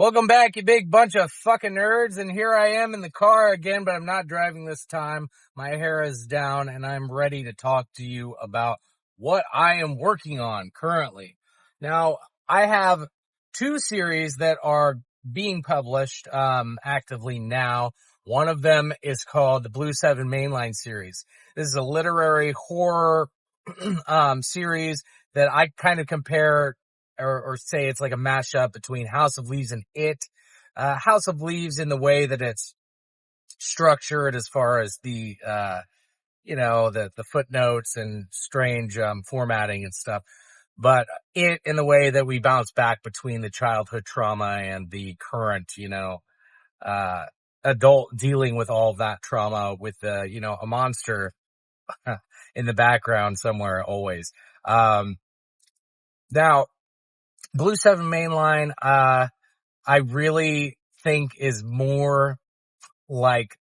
Welcome back, you big bunch of fucking nerds, and here I am in the car again, but I'm not driving this time. My hair is down, and I'm ready to talk to you about what I am working on currently. Now, I have two series that are being published actively now. One of them is called the Blue 7 Mainline series. This is a literary horror series that I kind of compare or say it's like a mashup between House of Leaves and It. House of Leaves in the way that it's structured as far as the footnotes and strange formatting and stuff. But It in the way that we bounce back between the childhood trauma and the current, adult dealing with all of that trauma with, a monster in the background somewhere always. Now, Blue 7 Mainline, I really think is more like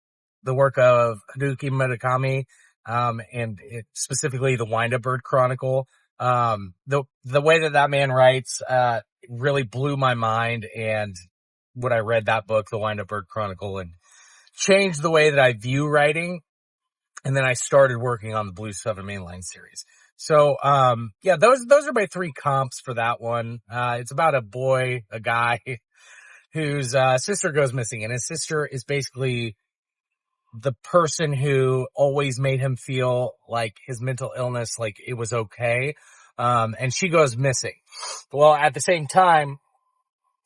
the work of Haruki Murakami, and specifically the Wind-Up Bird Chronicle. The way that man writes, really blew my mind. And when I read that book, the Wind-Up Bird Chronicle, and changed the way that I view writing. And then I started working on the Blue 7 Mainline series. So, those are my three comps for that one. It's about a guy whose, sister goes missing, and his sister is basically the person who always made him feel like his mental illness, like it was okay. And she goes missing. Well, at the same time,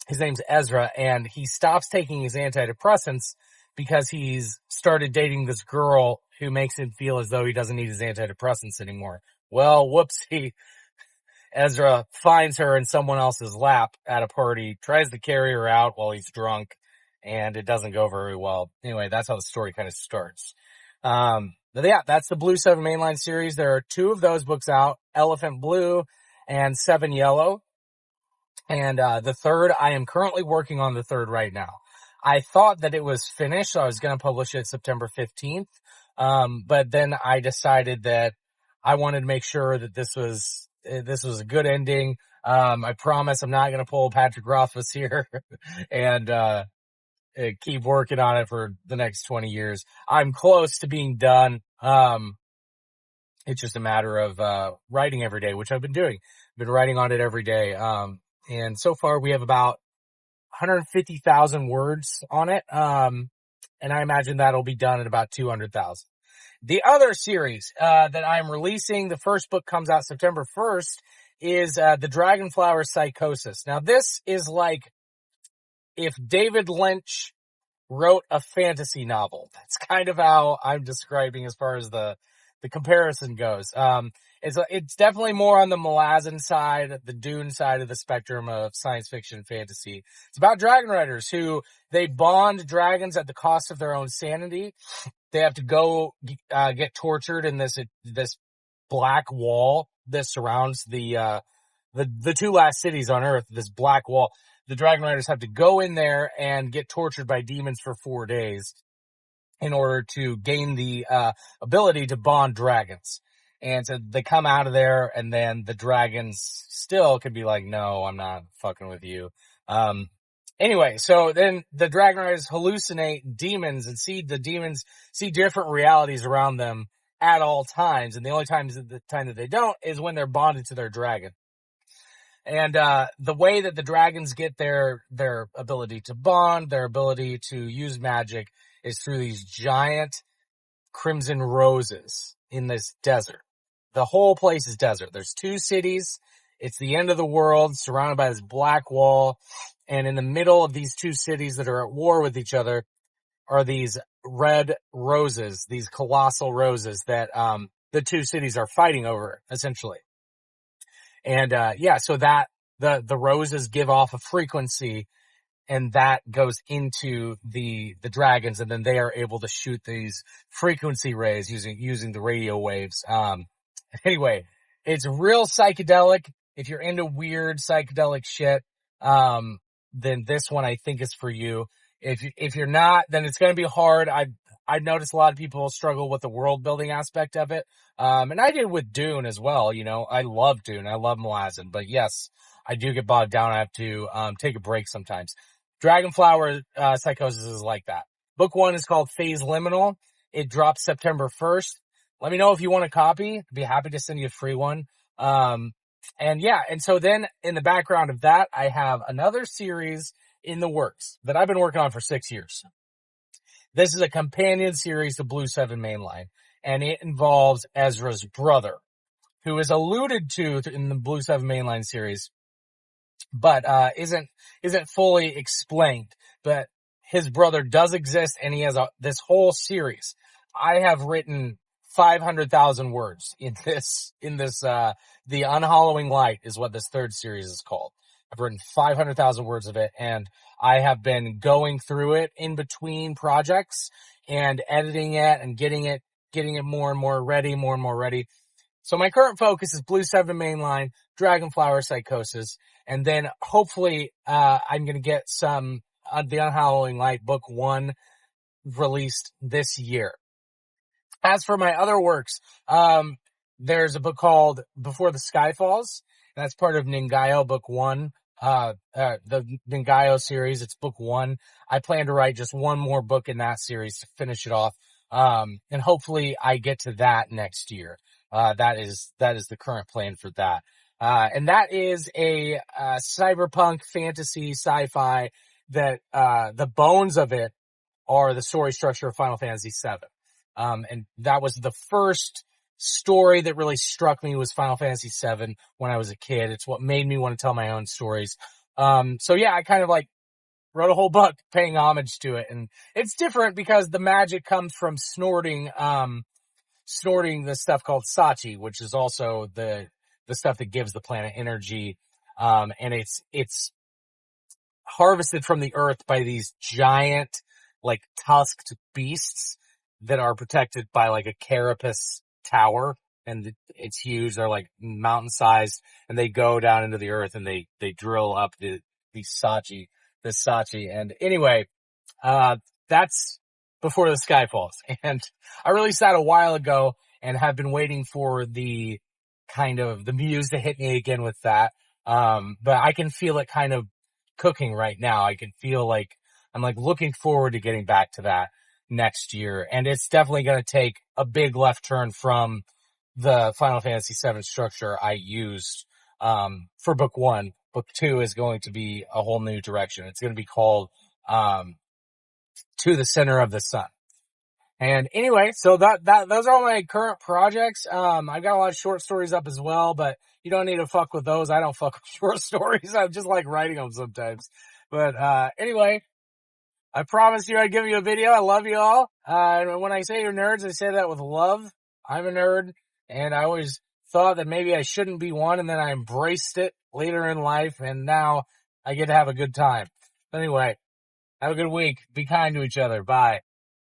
his name's Ezra, and he stops taking his antidepressants because he's started dating this girl who makes him feel as though he doesn't need his antidepressants anymore. Well, whoopsie. Ezra finds her in someone else's lap at a party, tries to carry her out while he's drunk, and it doesn't go very well. Anyway, that's how the story kind of starts. That's the Blue 7 Mainline series. There are two of those books out, Elephant Blue and 7 Yellow. And the third, I am currently working on the third right now. I thought that it was finished, so I was going to publish it September 15th. But then I decided that I wanted to make sure that this was a good ending. I promise I'm not going to pull Patrick Rothfuss here and keep working on it for the next 20 years. I'm close to being done. It's just a matter of writing every day, which I've been doing. I've been writing on it every day. And so far we have about 150,000 words on it. And I imagine that'll be done in about 200,000. The other series, that I'm releasing, the first book comes out September 1st, is, the Dragonflower Psychosis. Now this is like if David Lynch wrote a fantasy novel. That's kind of how I'm describing as far as the comparison goes. It's definitely more on the Malazan side, the Dune side of the spectrum of science fiction and fantasy. It's about dragon riders who they bond dragons at the cost of their own sanity. They have to go get tortured in this black wall that surrounds the two last cities on Earth. This black wall. The dragon riders have to go in there and get tortured by demons for 4 days in order to gain the ability to bond dragons. And so they come out of there, and then the dragons still could be like, no, I'm not fucking with you. Anyway, so then the dragon riders hallucinate demons and see the demons see different realities around them at all times. And the only time that they don't is when they're bonded to their dragon. And the way that the dragons get their ability to bond, their ability to use magic, is through these giant crimson roses in this desert. The whole place is desert. There's two cities. It's the end of the world, surrounded by this black wall. And in the middle of these two cities that are at war with each other are these red roses, these colossal roses that the two cities are fighting over, essentially. And so that the roses give off a frequency, and that goes into the dragons, and then they are able to shoot these frequency rays using the radio waves. Anyway, it's real psychedelic. If you're into weird psychedelic shit, then this one I think is for you. If you're not, then it's going to be hard. I've noticed a lot of people struggle with the world building aspect of it. And I did with Dune as well. I love Dune. I love Malazan, but yes, I do get bogged down. I have to, take a break sometimes. Dragonflower Psychosis is like that. Book 1 is called Phase Liminal. It drops September 1st. Let me know if you want a copy. I'd be happy to send you a free one. And so then in the background of that, I have another series in the works that I've been working on for 6 years. This is a companion series to Blue 7 Mainline, and it involves Ezra's brother, who is alluded to in the Blue 7 Mainline series, but isn't fully explained. But his brother does exist, and he has this whole series. I have written 500,000 words in this, The Unhallowing Light is what this third series is called. I've written 500,000 words of it, and I have been going through it in between projects and editing it and getting it more and more ready. So my current focus is Blue 7 Mainline, Dragonflower Psychosis, and then hopefully, I'm going to get some, The Unhallowing Light book 1 released this year. As for my other works, there's a book called Before the Sky Falls. And that's part of Ningayo book 1, the Ningayo series. It's book 1. I plan to write just one more book in that series to finish it off. And hopefully I get to that next year. That is the current plan for that. And that is a cyberpunk fantasy sci-fi that, the bones of it are the story structure of Final Fantasy VII. And that was the first story that really struck me was Final Fantasy VII when I was a kid. It's what made me want to tell my own stories. So yeah, I kind of like wrote a whole book paying homage to it. And it's different because the magic comes from snorting the stuff called Sachi, which is also the stuff that gives the planet energy. And it's harvested from the earth by these giant, like tusked beasts that are protected by like a carapace tower, and it's huge. They're like mountain sized, and they go down into the earth and they drill up the Sachi. And anyway, that's Before the Sky Falls. And I released that a while ago and have been waiting for the muse to hit me again with that. But I can feel it kind of cooking right now. I can feel like I'm like looking forward to getting back to that next year. And it's definitely going to take a big left turn from the Final Fantasy VII structure I used, for book 1. Book 2 is going to be a whole new direction. It's going to be called, To the Center of the Sun. And anyway, so those are all my current projects. I've got a lot of short stories up as well, but you don't need to fuck with those. I don't fuck with short stories. I just like writing them sometimes. But, anyway, I promised you I'd give you a video. I love you all. And when I say you're nerds, I say that with love. I'm a nerd, and I always thought that maybe I shouldn't be one, and then I embraced it later in life, and now I get to have a good time. Anyway, have a good week. Be kind to each other. Bye.